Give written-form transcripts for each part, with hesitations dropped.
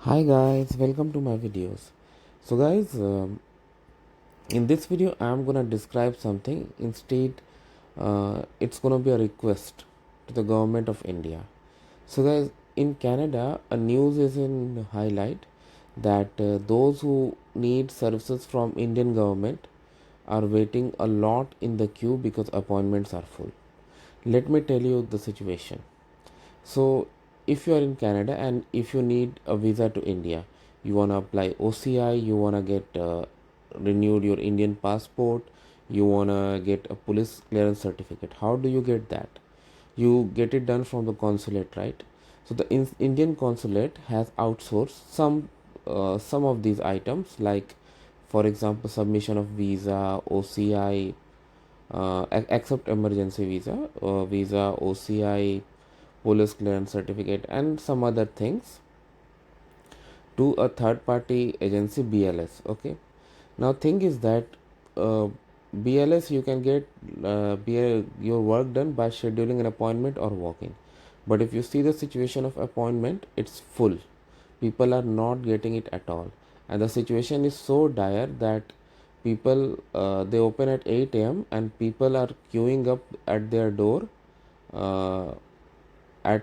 Hi guys, welcome to my videos. So guys, in this video I am gonna describe something. Instead, it's gonna be a request to the government of India. So guys, in Canada, a news is in highlight that those who need services from Indian government are waiting a lot in the queue because appointments are full. Let me tell you the situation. So, if you are in Canada and if you need a visa to India, you want to apply OCI, you want to get renewed your Indian passport, you want to get a police clearance certificate. How do you get that? You get it done from the consulate, right? So the Indian consulate has outsourced some of these items, like for example submission of visa, OCI, except emergency visa, OCI, police clearance certificate, and some other things to a third party agency, BLS. Okay. Now thing is that BLS you can get your work done by scheduling an appointment or walking. But if you see the situation of appointment, it's full. People are not getting it at all, and the situation is so dire that people they open at 8 a.m. and people are queuing up at their door uh, at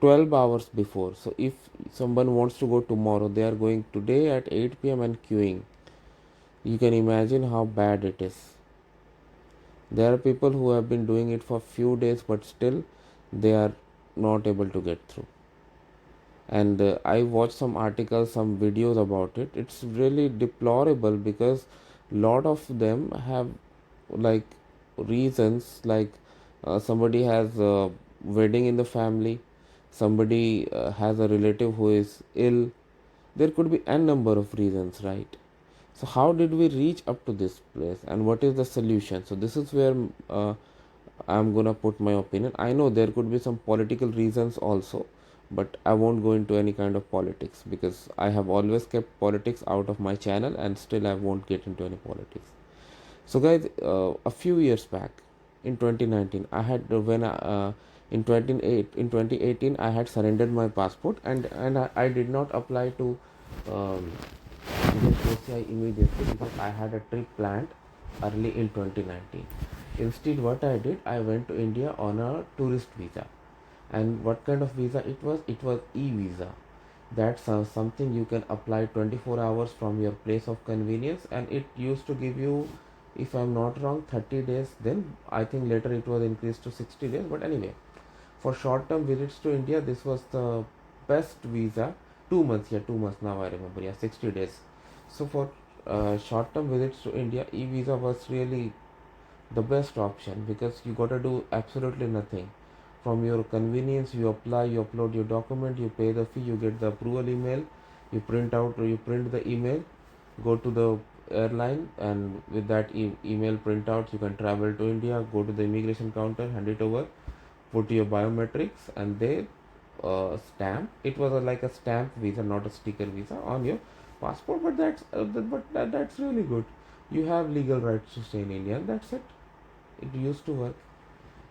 12 hours before. So if someone wants to go tomorrow, they are going today at 8 p.m. and queuing. You can imagine how bad it is. There are people who have been doing it for few days, but still they are not able to get through. And I watched some articles, some videos about it. It's really deplorable because lot of them have like reasons, like somebody has a wedding in the family, somebody has a relative who is ill. There could be n number of reasons, right? So how did we reach up to this place, and what is the solution? So this is where I'm gonna put my opinion. I know there could be some political reasons also, but I won't go into any kind of politics because I have always kept politics out of my channel, and still I won't get into any politics. So guys, a few years back in 2019, I had when in 2018 I had surrendered my passport, and I did not apply to um, OCI immediately because I had a trip planned early in 2019. Instead, what I did, I went to India on a tourist visa. And what kind of visa it was? It was e-visa. That's something you can apply 24 hours from your place of convenience, and it used to give you, if I'm not wrong, 30 days. Then I think later it was increased to 60 days. But anyway, for short term visits to India, this was the best visa. 2 months, yeah, 2 months now I remember, yeah, 60 days. So for short term visits to India, e visa was really the best option because you got to do absolutely nothing. From your convenience, you apply, you upload your document, you pay the fee, you get the approval email, you print out or you print the email, go to the airline, and with that email printout you can travel to India, go to the immigration counter, hand it over, put your biometrics, and they stamp. It was like a stamp visa, not a sticker visa on your passport, but that's really good. You have legal rights to stay in India, and that's it. It used to work.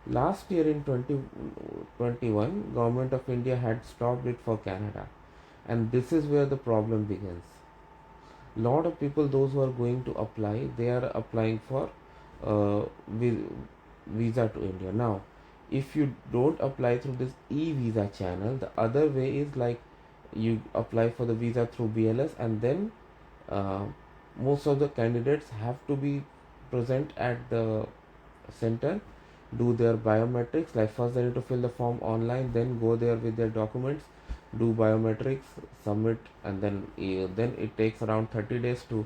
Last year in 2021, government of India had stopped it for Canada, and this is where the problem begins. Lot of people, those who are going to apply, they are applying for uh, visa to India. Now if you don't apply through this e-visa channel, the other way is like you apply for the visa through BLS, and then uh, most of the candidates have to be present at the center, do their biometrics. Like first they need to fill the form online, then go there with their documents, do biometrics, submit, and then it takes around 30 days to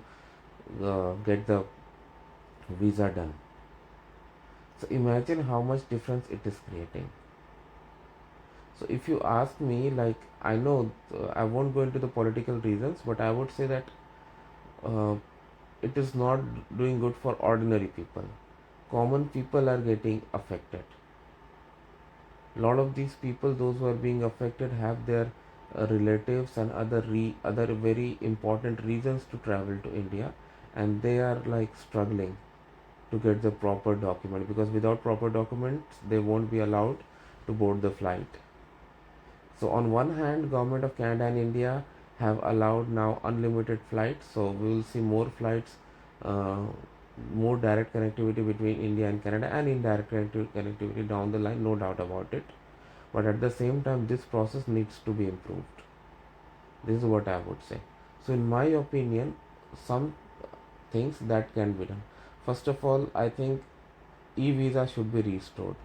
get the visa done. So imagine how much difference it is creating. So if you ask me, like, I know I won't go into the political reasons, but I would say that uh, it is not doing good for ordinary people. Common people are getting affected. A lot of these people, those who are being affected, have their relatives and other very important reasons to travel to India, and they are like struggling to get the proper document, because without proper documents they won't be allowed to board the flight. So on one hand, government of Canada and India have allowed now unlimited flights, so we will see more flights, uh, more direct connectivity between India and Canada, and indirect connectivity down the line, no doubt about it. But at the same time, this process needs to be improved. This is what I would say. So in my opinion, some things that can be done. First of all, I think e-visa should be restored,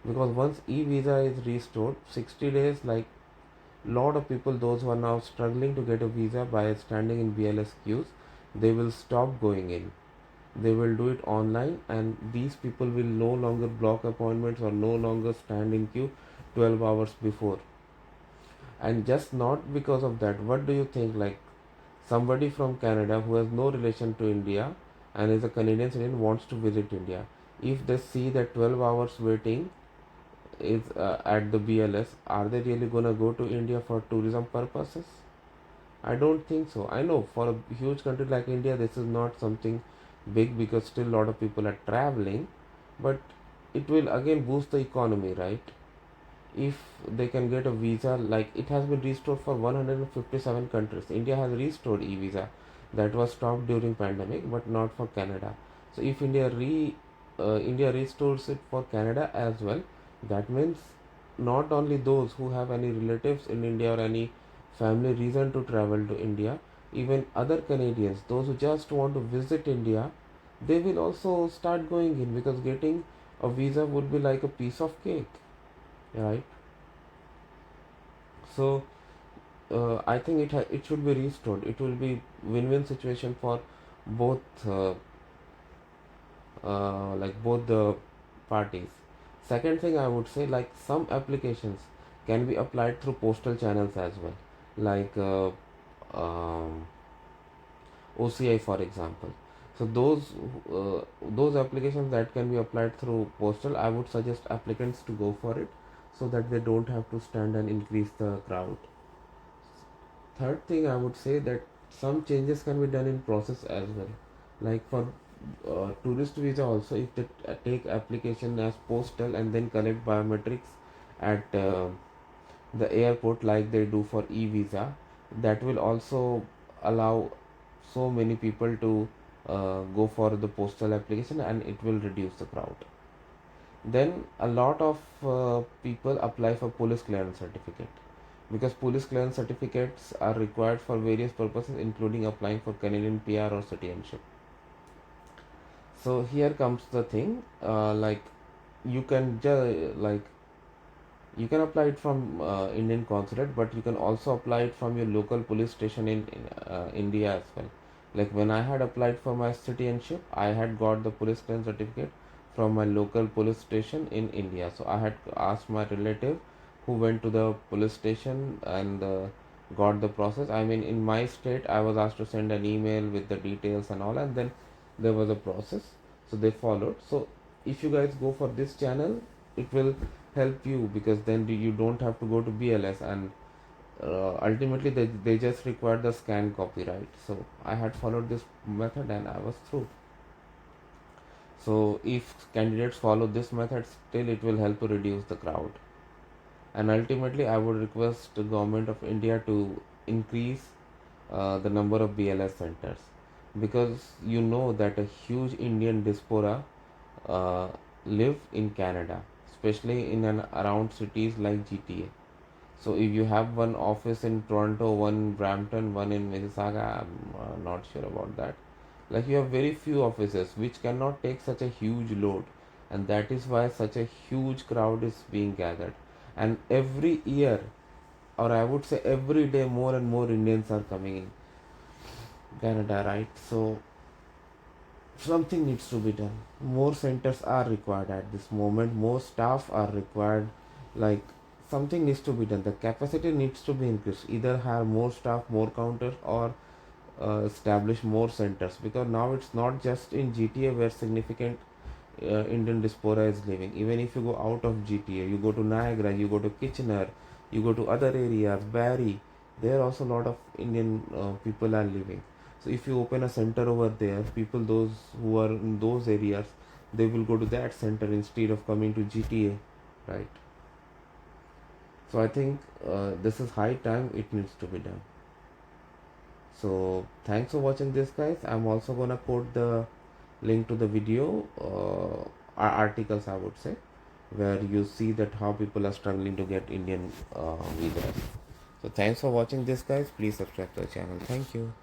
because once e-visa is restored, 60 days, like lot of people, those who are now struggling to get a visa by standing in BLS queues, they will stop going in. They will do it online, and these people will no longer block appointments or no longer stand in queue 12 hours before. And just not because of that, what do you think, like somebody from Canada who has no relation to India and is a Canadian citizen wants to visit India, if they see that 12 hours waiting is at the BLS, are they really gonna go to India for tourism purposes? I don't think so. I know for a huge country like India, this is not something big, because still a lot of people are traveling, but it will again boost the economy, right? If they can get a visa, like it has been restored for 157 countries. India has restored e-visa that was stopped during pandemic, but not for Canada. So if India restores it for Canada as well, that means not only those who have any relatives in India or any family reason to travel to India, even other Canadians, those who just want to visit India, they will also start going in, because getting a visa would be like a piece of cake, right? So I think it should be restored. It will be win-win situation for both, like both the parties. Second thing I would say, like some applications can be applied through postal channels as well, like OCI for example. So those applications that can be applied through postal, I would suggest applicants to go for it, so that they don't have to stand and increase the crowd. Third thing I would say, that some changes can be done in process as well, like for tourist visa also, if they take application as postal and then collect biometrics at the airport like they do for e-visa, that will also allow so many people to go for the postal application, and it will reduce the crowd. Then a lot of people apply for police clearance certificate, because police clearance certificates are required for various purposes, including applying for Canadian PR or citizenship. So here comes the thing, like you can like you can apply it from Indian consulate, but you can also apply it from your local police station in India as well. Like when I had applied for my citizenship, I had got the police clearance certificate from my local police station in India. So I had asked my relative who went to the police station and got the process. I mean, in my state, I was asked to send an email with the details and all, and then there was a process. So they followed. So if you guys go for this channel, it will help you, because then you don't have to go to BLS, and ultimately they just require the scan copy, right? So I had followed this method and I was through. So if candidates follow this method, still it will help to reduce the crowd. And ultimately I would request the government of India to increase the number of BLS centers, because you know that a huge Indian diaspora uh, live in Canada, especially in and around cities like GTA. So if you have one office in Toronto, one in Brampton, one in Mississauga, I'm not sure about that. Like you have very few offices which cannot take such a huge load, and that is why such a huge crowd is being gathered. And every year, or I would say every day, more and more Indians are coming in Canada, right? So something needs to be done. More centers are required at this moment, more staff are required. Like something needs to be done. The capacity needs to be increased. Either have more staff, more counters, or establish more centers, because now it's not just in GTA where significant Indian diaspora is living. Even if you go out of GTA, you go to Niagara, you go to Kitchener, you go to other areas, Barrie, there also a lot of Indian people are living. So if you open a center over there, people those who are in those areas, they will go to that center instead of coming to GTA, right? So I think this is high time it needs to be done. So thanks for watching this, guys. I'm also gonna put the link to the video articles, I would say, where you see that how people are struggling to get Indian visas. So thanks for watching this, guys. Please subscribe to the channel. Thank you.